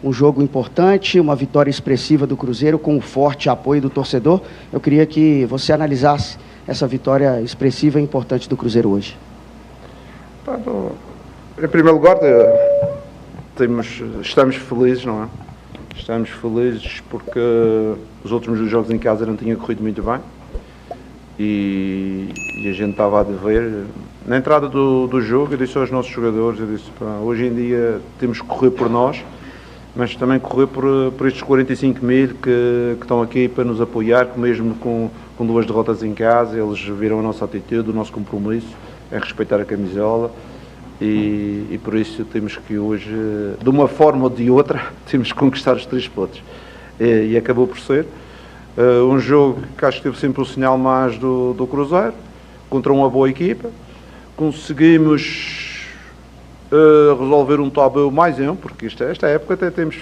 um jogo importante, uma vitória expressiva do Cruzeiro com o forte apoio do torcedor. Eu queria que você analisasse essa vitória expressiva e importante do Cruzeiro hoje. Em primeiro lugar, estamos felizes, não é? Estamos felizes porque os últimos 2 jogos em casa não tinham corrido muito bem e a gente estava a dever. Na entrada do jogo, eu disse aos nossos jogadores, eu disse, hoje em dia temos que correr por nós, mas também correr por estes 45 mil que estão aqui para nos apoiar, que mesmo com 2 derrotas em casa, eles viram a nossa atitude, o nosso compromisso em respeitar a camisola. E por isso temos que hoje, de uma forma ou de outra, temos que conquistar os 3 pontos. E acabou por ser um jogo que acho que teve sempre o sinal mais do Cruzeiro, contra uma boa equipa. Conseguimos resolver um tabu mais porque esta época até temos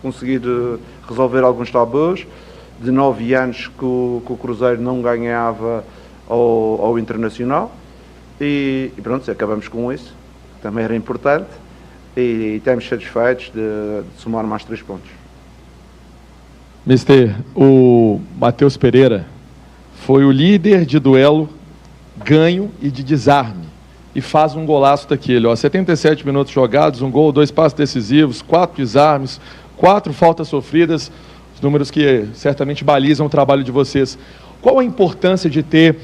conseguido resolver alguns tabus. De 9 anos que o Cruzeiro não ganhava ao Internacional. E pronto, acabamos com isso, também era importante, e estamos satisfeitos de somar mais 3 pontos. Mister, o Matheus Pereira foi o líder de duelo, ganho e de desarme, e faz um golaço daquele, 77 minutos jogados, 1 gol, 2 passes decisivos, 4 desarmes, 4 faltas sofridas, os números que certamente balizam o trabalho de vocês. Qual a importância de ter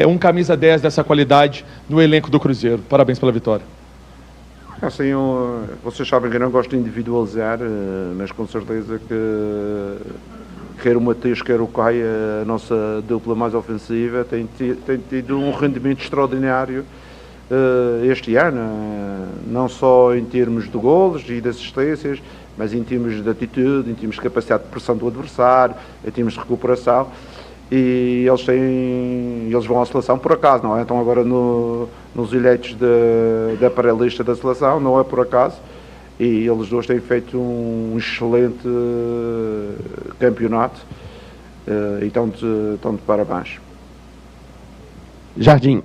um camisa 10 dessa qualidade no elenco do Cruzeiro? Parabéns pela vitória. Assim, vocês sabem que eu não gosto de individualizar, mas com certeza que quer o Matheus, quer o Caio, a nossa dupla mais ofensiva, tem tido um rendimento extraordinário este ano, não só em termos de golos e de assistências, mas em termos de atitude, em termos de capacidade de pressão do adversário, em termos de recuperação. E eles vão à seleção por acaso, não é? Estão agora nos eleitos da pré-lista da seleção, não é por acaso, e eles 2 têm feito um excelente campeonato e estão de parabéns. Jardim,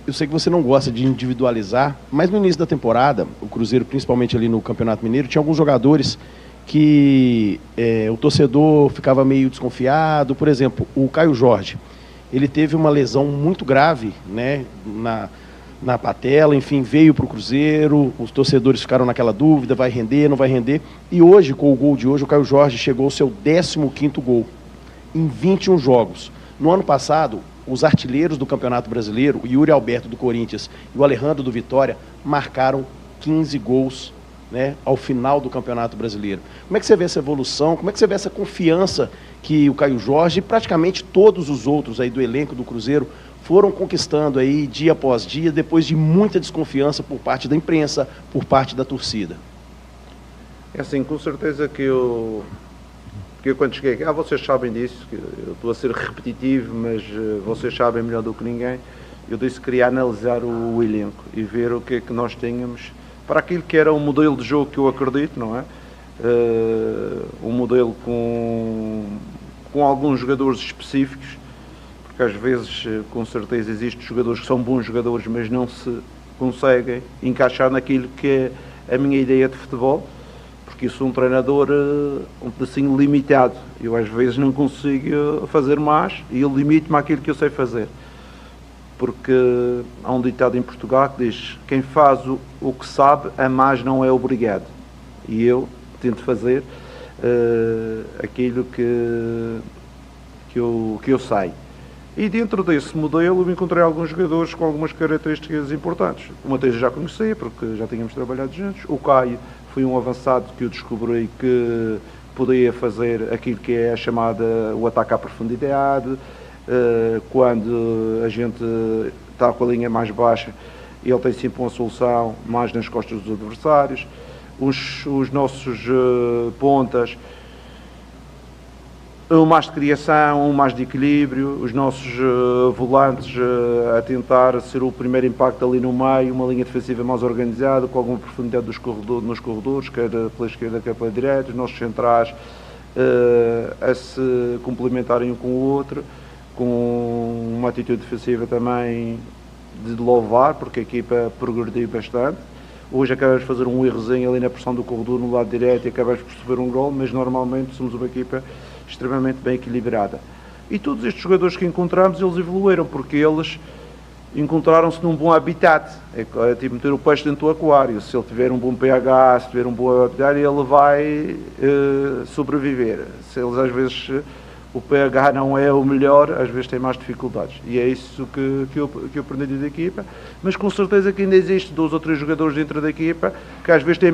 eu sei que você não gosta de individualizar, mas no início da temporada, o Cruzeiro, principalmente ali no Campeonato Mineiro, tinha alguns jogadores que o torcedor ficava meio desconfiado. Por exemplo, o Caio Jorge, ele teve uma lesão muito grave, né, na patela, enfim, veio para o Cruzeiro, os torcedores ficaram naquela dúvida, vai render, não vai render, e hoje, com o gol de hoje, o Caio Jorge chegou ao seu 15º gol, em 21 jogos. No ano passado, os artilheiros do Campeonato Brasileiro, o Yuri Alberto do Corinthians e o Alejandro do Vitória, marcaram 15 gols, né, ao final do Campeonato Brasileiro. Como é que você vê essa evolução? Como é que você vê essa confiança que o Caio Jorge e praticamente todos os outros aí do elenco do Cruzeiro foram conquistando aí dia após dia, depois de muita desconfiança por parte da imprensa, por parte da torcida? É assim, com certeza que eu quando cheguei cá, vocês sabem disso, que eu estou a ser repetitivo, mas vocês sabem melhor do que ninguém, eu disse que queria analisar o elenco e ver o que é que nós tínhamos para aquilo que era um modelo de jogo que eu acredito, não é? Um modelo com alguns jogadores específicos, porque às vezes, com certeza, existem jogadores que são bons jogadores, mas não se conseguem encaixar naquilo que é a minha ideia de futebol, porque eu sou um treinador um pedacinho limitado. Eu às vezes não consigo fazer mais e eu limito-me àquilo que eu sei fazer. Porque há um ditado em Portugal que diz: quem faz o que sabe, a mais não é obrigado. E eu tento fazer aquilo que eu sei. E dentro desse modelo eu encontrei alguns jogadores com algumas características importantes. O Matheus já conhecia, porque já tínhamos trabalhado juntos. O Caio foi um avançado que eu descobri que podia fazer aquilo que é a chamada o ataque à profundidade. Quando a gente está com a linha mais baixa, ele tem sempre uma solução mais nas costas dos adversários. Os nossos pontas, um mais de criação, um mais de equilíbrio, os nossos volantes a tentar ser o primeiro impacto ali no meio, uma linha defensiva mais organizada, com alguma profundidade nos corredores, quer pela esquerda, quer pela direita, os nossos centrais a se complementarem um com o outro, com uma atitude defensiva também de louvar, porque a equipa progrediu bastante. Hoje acabamos de fazer um errozinho ali na pressão do corredor no lado direito e acabamos por sofrer um gol, mas normalmente somos uma equipa extremamente bem equilibrada. E todos estes jogadores que encontramos, eles evoluíram, porque eles encontraram-se num bom habitat. É tipo meter o peixe dentro do aquário. Se ele tiver um bom pH, se tiver um bom habitat, ele vai sobreviver. Se eles às vezes o pH não é o melhor, às vezes tem mais dificuldades. E é isso que eu aprendi da equipa. Mas com certeza que ainda existe 2 ou 3 jogadores dentro da equipa que às vezes têm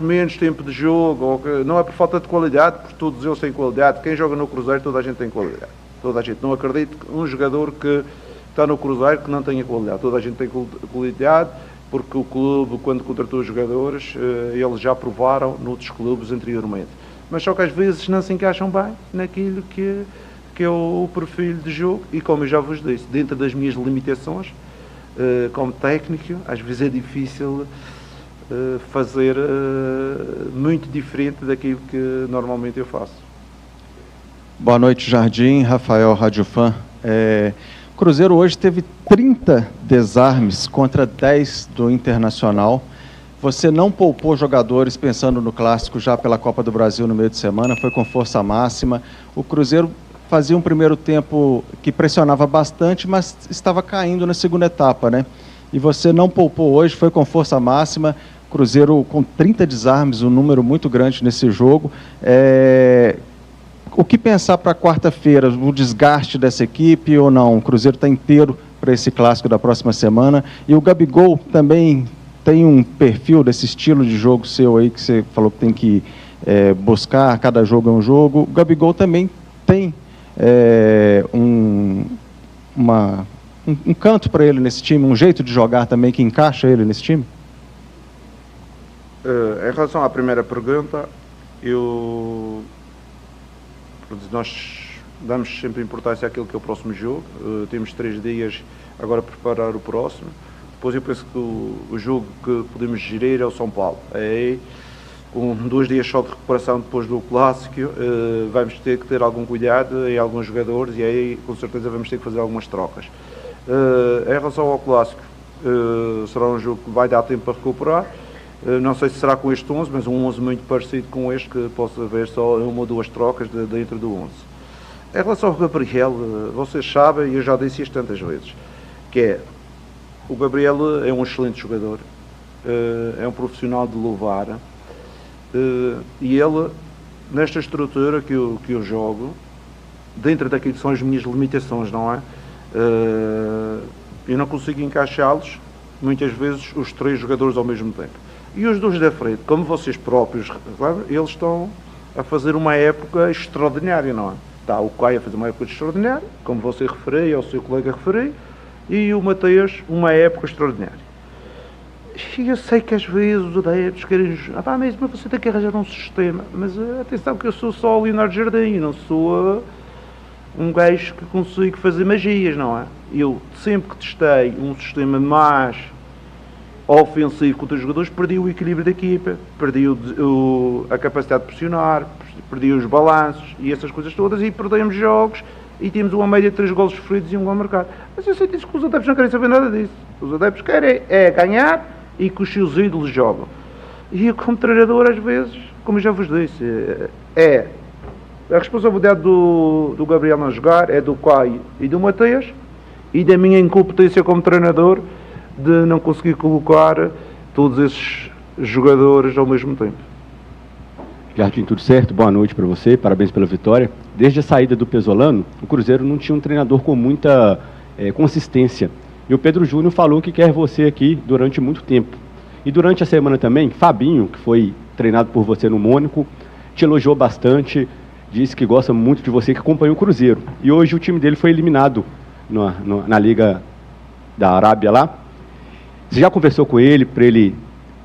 menos tempo de jogo, ou que não é por falta de qualidade, porque todos eles têm qualidade. Quem joga no Cruzeiro, toda a gente tem qualidade. Toda a gente. Não acredito que um jogador que está no Cruzeiro que não tenha qualidade. Toda a gente tem qualidade, porque o clube, quando contratou os jogadores, eles já provaram noutros clubes anteriormente. Mas só que às vezes não se encaixam bem naquilo que é o perfil de jogo, e como eu já vos disse, dentro das minhas limitações, como técnico, às vezes é difícil fazer muito diferente daquilo que normalmente eu faço. Boa noite, Jardim. Rafael, Rádio Fã. O Cruzeiro hoje teve 30 desarmes contra 10 do Internacional. Você não poupou jogadores pensando no clássico já pela Copa do Brasil no meio de semana, foi com força máxima. O Cruzeiro fazia um primeiro tempo que pressionava bastante, mas estava caindo na segunda etapa, né? E você não poupou hoje, foi com força máxima. Cruzeiro com 30 desarmes, um número muito grande nesse jogo. O que pensar para quarta-feira? O desgaste dessa equipe ou não? O Cruzeiro está inteiro para esse clássico da próxima semana. E o Gabigol também tem um perfil desse estilo de jogo seu aí, que você falou que tem que buscar, cada jogo é um jogo. O Gabigol também tem um canto para ele nesse time, um jeito de jogar também que encaixa ele nesse time? Em relação à primeira pergunta, nós damos sempre importância àquilo que é o próximo jogo. Temos 3 dias agora a preparar o próximo. Depois eu penso que o jogo que podemos gerir é o São Paulo. Com 2 dias só de recuperação depois do clássico, vamos ter que ter algum cuidado em alguns jogadores, e aí com certeza vamos ter que fazer algumas trocas. Em relação ao clássico, será um jogo que vai dar tempo para recuperar. Não sei se será com este 11, mas um 11 muito parecido com este, que possa haver só 1 ou 2 trocas dentro do 11. Em relação ao Gabriel, vocês sabem, e eu já disse isto tantas vezes, que o Gabriel é um excelente jogador, é um profissional de louvar, e ele, nesta estrutura que eu jogo, dentro daquilo que são as minhas limitações, não é? Eu não consigo encaixá-los, muitas vezes, os 3 jogadores ao mesmo tempo. E os 2 da frente, como vocês próprios, eles estão a fazer uma época extraordinária, não é? Está o Caio a fazer uma época extraordinária, como você referiu, o seu colega referiu, e o Mateus, uma época extraordinária. E eu sei que às vezes os adeptos querem... mas você tem que arranjar um sistema. Mas atenção que eu sou só o Leonardo Jardim, não sou um gajo que consigo fazer magias, não é? Eu sempre que testei um sistema mais ofensivo contra os jogadores, perdi o equilíbrio da equipa, perdi a capacidade de pressionar, perdi os balanços e essas coisas todas, e perdemos jogos e temos uma média de 3 golos sofridos e um gol marcado. Mas eu sei que os adeptos não querem saber nada disso. Os adeptos querem ganhar e que os seus ídolos jogam. E eu, como treinador, às vezes, como eu já vos disse, a responsabilidade do Gabriel não jogar é do Caio e do Mateus, e da minha incompetência como treinador de não conseguir colocar todos esses jogadores ao mesmo tempo. Jardim, tudo certo? Boa noite para você, parabéns pela vitória. Desde a saída do Pesolano, o Cruzeiro não tinha um treinador com muita consistência. E o Pedro Júnior falou que quer você aqui durante muito tempo. E durante a semana também, Fabinho, que foi treinado por você no Mônaco, te elogiou bastante, disse que gosta muito de você, que acompanhou o Cruzeiro. E hoje o time dele foi eliminado na Liga da Arábia lá. Você já conversou com ele para ele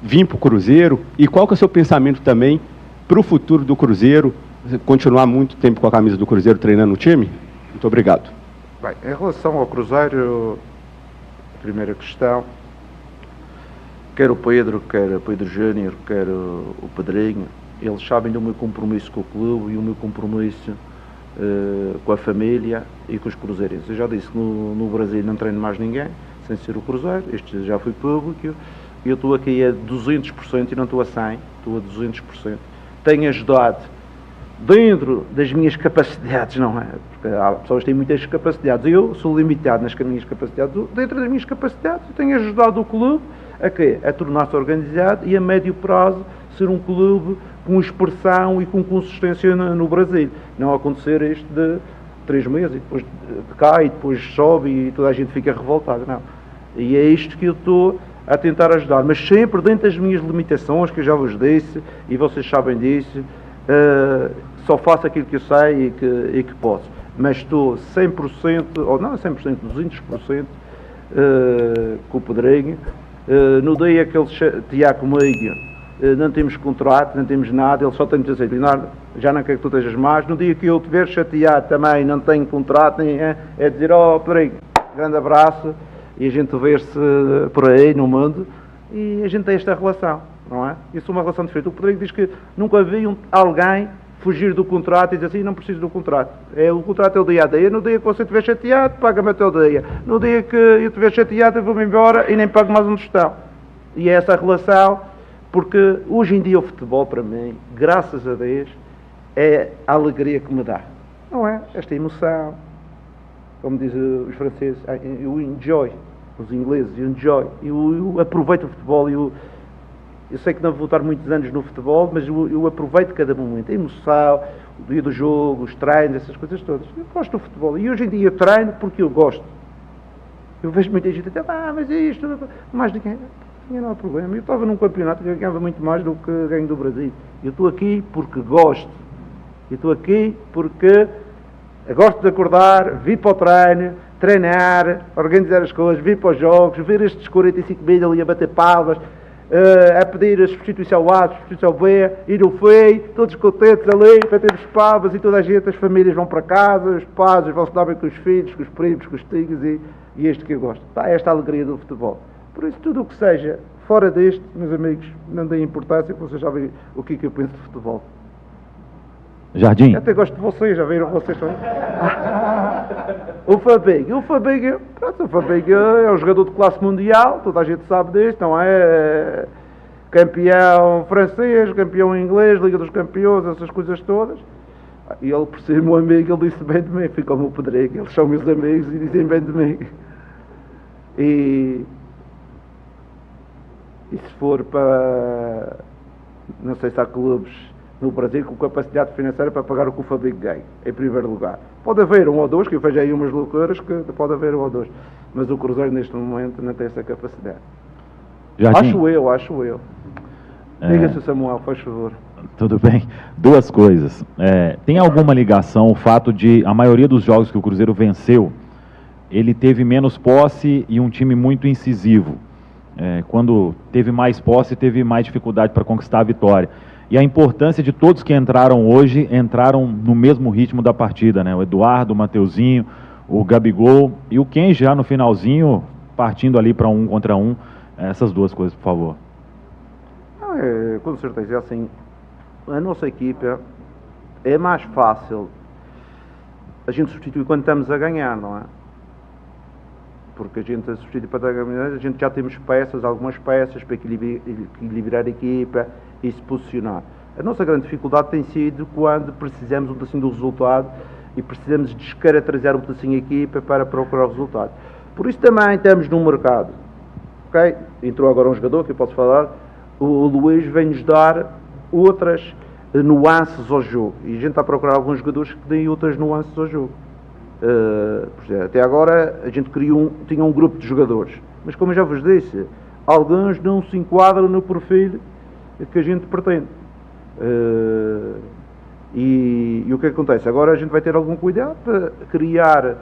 vir para o Cruzeiro? E qual que é o seu pensamento também para o futuro do Cruzeiro? Você continuar muito tempo com a camisa do Cruzeiro treinando o time? Muito obrigado. Bem, em relação ao Cruzeiro, primeira questão, quer o Pedro Júnior, quer o Pedrinho, eles sabem do meu compromisso com o clube e o meu compromisso com a família e com os cruzeirenses. Eu já disse que no Brasil não treino mais ninguém, sem ser o Cruzeiro, este já foi público, eu estou aqui a 200% e não estou a 100%, estou a 200%. Tenho ajudado dentro das minhas capacidades, não é? Porque há pessoas que têm muitas capacidades. Eu sou limitado nas minhas capacidades. Dentro das minhas capacidades, eu tenho ajudado o clube a quê? A tornar-se organizado e a médio prazo ser um clube com expressão e com consistência no Brasil. Não acontecer isto de 3 meses e depois cai e depois sobe e toda a gente fica revoltada, não. E é isto que eu estou a tentar ajudar, mas sempre dentro das minhas limitações, que eu já vos disse, e vocês sabem disso, só faço aquilo que eu sei e que posso. Mas estou 100%, ou não 100%, 200% com o Pedrinho. No dia que ele chatear comigo, não temos contrato, não temos nada, ele só tem de dizer, Leonardo, já não quero que tu estejas mais. No dia que eu tiver chateado também, não tenho contrato, é dizer, Pedrinho, grande abraço, e a gente vê-se por aí no mundo, e a gente tem esta relação, não é? Isso é uma relação diferente. O Pedrinho diz que nunca vi alguém fugir do contrato e dizer assim, não preciso do contrato. O contrato é o dia a dia. No dia que você estiver chateado, paga-me até o dia. No dia que eu estiver chateado, eu vou-me embora e nem pago mais um tostão. E é essa a relação, porque hoje em dia o futebol, para mim, graças a Deus, é a alegria que me dá. Não é? Esta emoção, como dizem os franceses, eu enjoy, os ingleses, eu enjoy. Eu aproveito o futebol, eu sei que não vou estar muitos anos no futebol, mas eu aproveito cada momento, a emoção, o dia do jogo, os treinos, essas coisas todas. Eu gosto do futebol. E hoje em dia eu treino porque eu gosto. Eu vejo muita gente até, mas isto, mais de quem? Não há problema. Eu estava num campeonato que ganhava muito mais do que ganho do Brasil. Eu estou aqui porque gosto. Eu estou aqui porque gosto de acordar, vir para o treino, treinar, organizar as coisas, vir para os jogos, ver estes 45 mil ali a bater palmas, a pedir a substituição A, a substituição B, ir no FEI, todos contentes ali, para termos pavas e toda a gente, as famílias vão para casa, os pais vão-se dar bem com os filhos, com os primos, com os tios e este que eu gosto. Está esta alegria do futebol. Por isso, tudo o que seja fora deste, meus amigos, não tem importância, que vocês já veem o que eu penso de futebol. Jardim. Eu até gosto de vocês, já viram vocês também? O Fabinho, pronto, o Fabinho é um jogador de classe mundial, toda a gente sabe disto, não é? Campeão francês, campeão inglês, Liga dos Campeões, essas coisas todas. E ele, por ser meu amigo, ele disse bem de mim, fica como o Pedrinho, eles são meus amigos e dizem bem de mim. E se for para, não sei se há clubes no Brasil com capacidade financeira para pagar o que o Fabinho ganha, em primeiro lugar. Pode haver um ou dois, que eu vejo aí umas loucuras, que pode haver um ou dois, mas o Cruzeiro neste momento não tem essa capacidade. Jardim. Acho eu. Diga-se, Samuel, faz favor. Tudo bem. Duas coisas. Tem alguma ligação o fato de a maioria dos jogos que o Cruzeiro venceu, ele teve menos posse e um time muito incisivo. Quando teve mais posse, teve mais dificuldade para conquistar a vitória. E a importância de todos que entraram hoje, entraram no mesmo ritmo da partida, né? O Eduardo, o Mateuzinho, o Gabigol e o Ken já no finalzinho, partindo ali para 1 contra 1. Essas duas coisas, por favor. Com certeza, é assim, a nossa equipa é mais fácil a gente substituir quando estamos a ganhar, não é? Porque a gente substitui para ganhar, a gente já temos peças, algumas peças para equilibrar a equipa e se posicionar. A nossa grande dificuldade tem sido quando precisamos um pedacinho do resultado e precisamos descaracterizar um pedacinho a equipa para procurar o resultado. Por isso também estamos no mercado. Okay? Entrou agora um jogador que eu posso falar, o Luís vem-nos dar outras nuances ao jogo. E a gente está a procurar alguns jogadores que deem outras nuances ao jogo. Até agora a gente tinha um grupo de jogadores, mas como eu já vos disse, alguns não se enquadram no perfil que a gente pretende. E o que acontece? Agora a gente vai ter algum cuidado para criar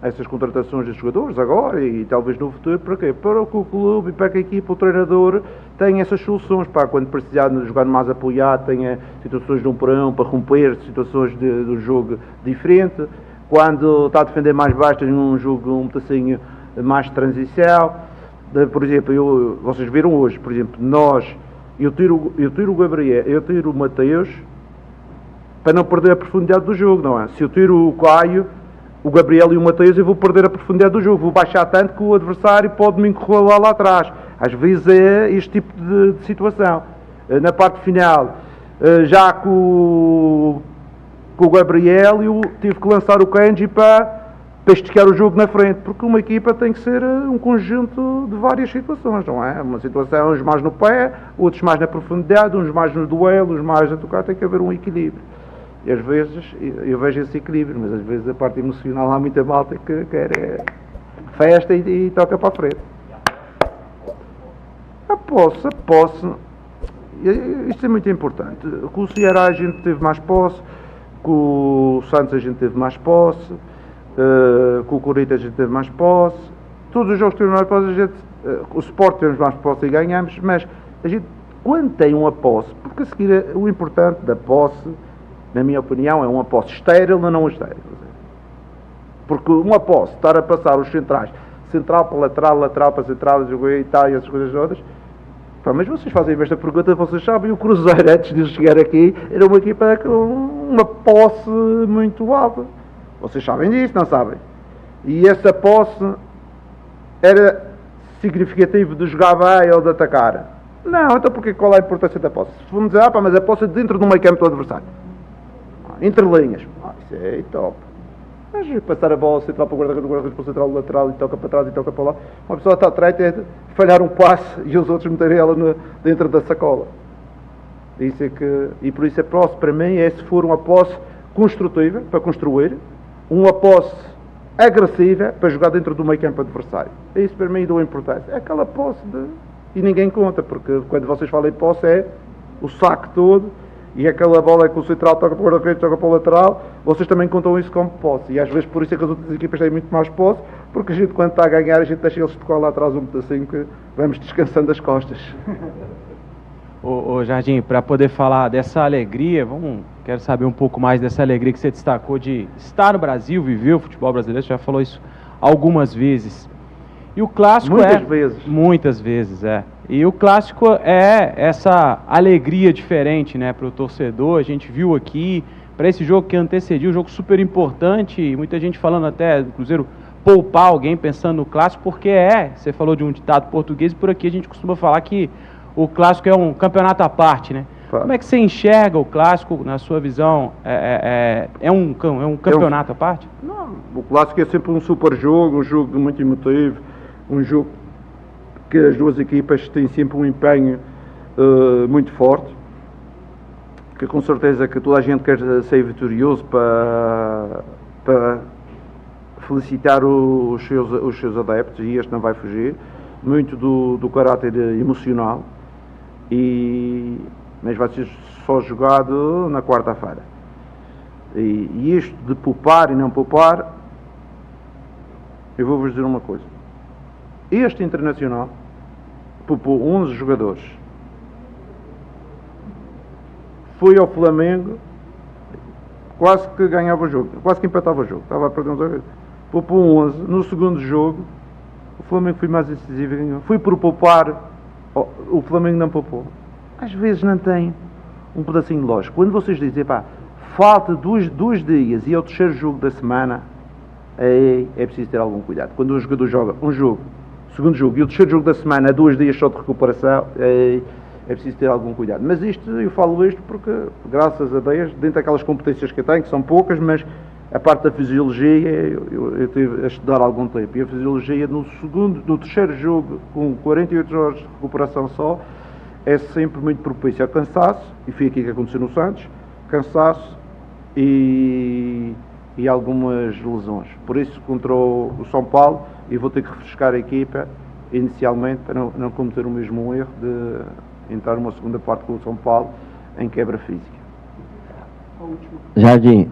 essas contratações de jogadores agora e talvez no futuro. Para quê? Para que o clube, para que a equipa, o treinador tenha essas soluções, para quando precisar de jogar mais apoiado, tenha situações de 1 para 1 para romper situações de um jogo diferente, quando está a defender mais baixo, tem um jogo um pedacinho mais de transição. Por exemplo, vocês viram hoje, por exemplo, eu tiro o Gabriel, eu tiro o Mateus para não perder a profundidade do jogo, não é? Se eu tiro o Caio, o Gabriel e o Mateus, eu vou perder a profundidade do jogo, vou baixar tanto que o adversário pode me encurralar lá atrás. Às vezes é este tipo de situação. Na parte final, já com o Gabriel, eu tive que lançar o Kenji para esticar o jogo na frente, porque uma equipa tem que ser um conjunto de várias situações, não é? Uma situação, uns mais no pé, outros mais na profundidade, uns mais no duelo, uns mais a tocar, tem que haver um equilíbrio. E às vezes, eu vejo esse equilíbrio, mas às vezes a parte emocional há muita malta que quer festa e toca para a frente. A posse, isto é muito importante. Com o Ceará a gente teve mais posse, com o Santos a gente teve mais posse, com o Corinthians a gente teve mais posse, todos os jogos tivemos mais posse, o Sport temos mais posse e ganhamos, mas a gente, quando tem uma posse, porque a seguir o importante da posse, na minha opinião, é uma posse estéril ou não estéril. Porque uma posse, estar a passar os centrais, central para lateral, lateral para central, e tal, e essas coisas todas. Pá, mas vocês fazem esta pergunta, vocês sabem, o Cruzeiro, antes de chegar aqui, era uma equipa com uma posse muito alta. Vocês sabem disso, não sabem? E essa posse era significativa de jogar bem ou de atacar? Não, então porque qual é a importância da posse? Se formos dizer, mas a posse é dentro do meio campo do adversário. Entre linhas. Isso é top. Mas passar a bola central para o guarda-redes para o central lateral e toca para trás e toca para lá. Uma pessoa está atrás é falhar um passe e os outros meterem ela dentro da sacola. Isso é que, e por isso a posse para mim é, se for uma posse construtiva para construir, uma posse agressiva para jogar dentro do meio campo adversário. Isso para mim deu importância. É aquela posse e ninguém conta, porque quando vocês falam em posse é o saco todo. E aquela bola que o central toca para o guarda-redes, toca para o lateral, vocês também contam isso como posse. E às vezes por isso é que as outras equipas têm muito mais posse, porque a gente quando está a ganhar, a gente deixa eles tocar lá atrás um pedacinho que vamos descansando as costas. Ô Jardim, para poder falar dessa alegria, quero saber um pouco mais dessa alegria que você destacou de estar no Brasil, viver o futebol brasileiro, você já falou isso algumas vezes. E o clássico muitas vezes, é. E o clássico é essa alegria diferente, né, para o torcedor. A gente viu aqui, para esse jogo que antecedia, um jogo super importante, e muita gente falando até do Cruzeiro poupar alguém pensando no clássico, porque você falou de um ditado português, e por aqui a gente costuma falar que o clássico é um campeonato à parte, né? Como é que você enxerga o clássico, na sua visão? É um campeonato à parte? Não, o clássico é sempre um super jogo, um jogo muito emotivo, um jogo que as duas equipas têm sempre um empenho muito forte, que com certeza que toda a gente quer ser vitorioso para felicitar os seus adeptos, e este não vai fugir, muito do caráter emocional, mas vai ser só jogado na quarta-feira. E isto de poupar e não poupar, eu vou-vos dizer uma coisa. Este Internacional poupou 11 jogadores. Foi ao Flamengo, quase que ganhava o jogo, quase que empatava o jogo, estava a perder um jogo. Poupou 11. No segundo jogo, o Flamengo foi mais decisivo e ganhou. Foi por poupar, o Flamengo não poupou. Às vezes não tem um pedacinho de lógico. Quando vocês dizem, falta dois dias e é o terceiro jogo da semana, é preciso ter algum cuidado. Quando um jogador joga um jogo, segundo jogo e o terceiro jogo da semana, 2 dias só de recuperação, é preciso ter algum cuidado. Mas eu falo isto porque, graças a Deus, dentro daquelas competências que eu tenho, que são poucas, mas a parte da fisiologia, eu tive a estudar há algum tempo, e a fisiologia no terceiro jogo, com 48 horas de recuperação só, é sempre muito propício a cansaço, e foi aqui que aconteceu no Santos, cansaço e algumas lesões. Por isso, contra o São Paulo, eu vou ter que refrescar a equipa inicialmente para não cometer o mesmo erro de entrar numa segunda parte com o São Paulo em quebra física. Jardim,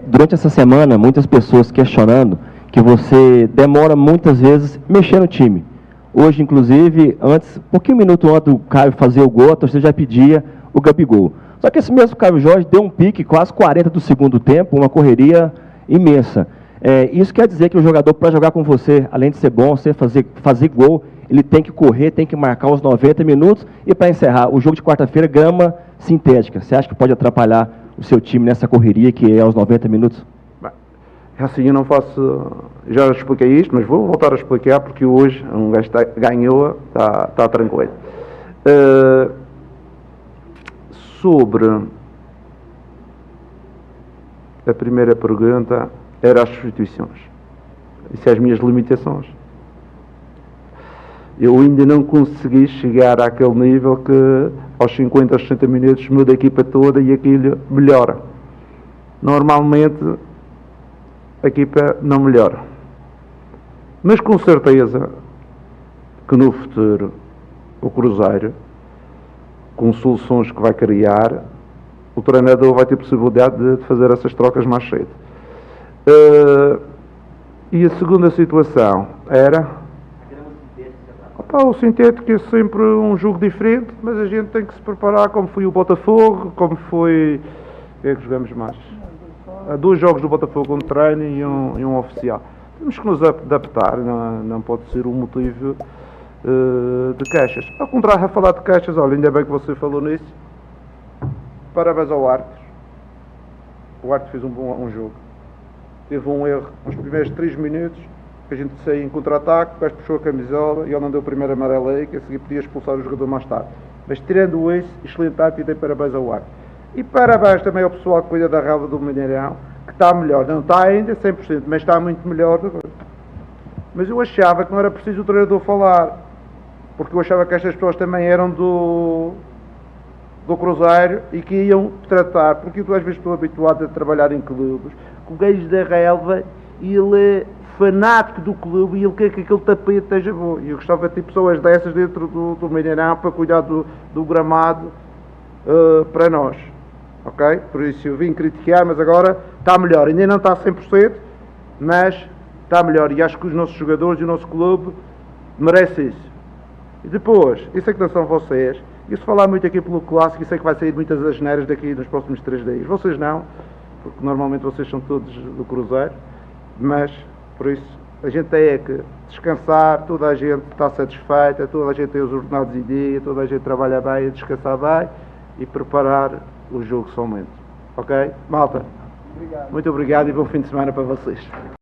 durante essa semana, muitas pessoas questionando que você demora muitas vezes mexendo no time. Hoje, inclusive, pouquinho minuto antes do Caio fazer o gol, a torcida já pedia o Gabigol. Só que esse mesmo Caio Jorge deu um pique quase 40 do segundo tempo, uma correria imensa. Isso quer dizer que o jogador, para jogar com você, além de ser bom, fazer gol, ele tem que correr, tem que marcar os 90 minutos. E para encerrar, o jogo de quarta-feira, grama sintética. Você acha que pode atrapalhar o seu time nessa correria que é aos 90 minutos? Assim, eu não faço, já expliquei isto, mas vou voltar a explicar, porque hoje um gajo ganhou, está tranquilo. Sobre a primeira pergunta, era as substituições. Isso é as minhas limitações. Eu ainda não consegui chegar àquele nível que aos 50 ou 60 minutos muda a equipa toda e aquilo melhora. Normalmente a equipa não melhora. Mas com certeza que no futuro o Cruzeiro, com soluções que vai criar, o treinador vai ter possibilidade de fazer essas trocas mais cedo. E a segunda situação era... o sintético é sempre um jogo diferente, mas a gente tem que se preparar, como foi o Botafogo, como foi... O que é que jogamos mais? Há 2 jogos do Botafogo, um treino e um oficial. Temos que nos adaptar, não pode ser um motivo de queixas. Ao contrário, a falar de queixas, olha, ainda bem que você falou nisso. Parabéns ao Artes. O Artes fez um jogo. Teve um erro nos primeiros 3 minutos, que a gente saiu em contra-ataque, o gajo puxou a camisola e ele não deu o primeiro amarelo aí, que a seguir podia expulsar o jogador mais tarde. Mas tirando isso, excelente arte e dei parabéns ao Artes. E parabéns também ao pessoal que cuida da relva do Mineirão, que está melhor. Não está ainda 100%, mas está muito melhor. Mas eu achava que não era preciso o treinador falar, porque eu achava que estas pessoas também eram do Cruzeiro e que iam tratar, porque eu às vezes estou habituado a trabalhar em clubes, com o gajo da relva, e ele é fanático do clube e ele quer que aquele tapete esteja bom. E eu gostava de ter pessoas dessas dentro do Mineirão para cuidar do gramado para nós. Ok? Por isso eu vim criticar, mas agora está melhor. Ainda não está a 100%, mas está melhor. E acho que os nossos jogadores e o nosso clube merecem isso. E depois, isso é que não são vocês. E se falar muito aqui pelo clássico, isso é que vai sair muitas asneiras daqui nos próximos 3 dias. Vocês não, porque normalmente vocês são todos do Cruzeiro, mas por isso a gente tem que descansar, toda a gente está satisfeita, toda a gente tem os ordenados em dia, toda a gente trabalha bem, descansar bem e preparar o jogo somente. Ok? Malta, muito obrigado e bom fim de semana para vocês.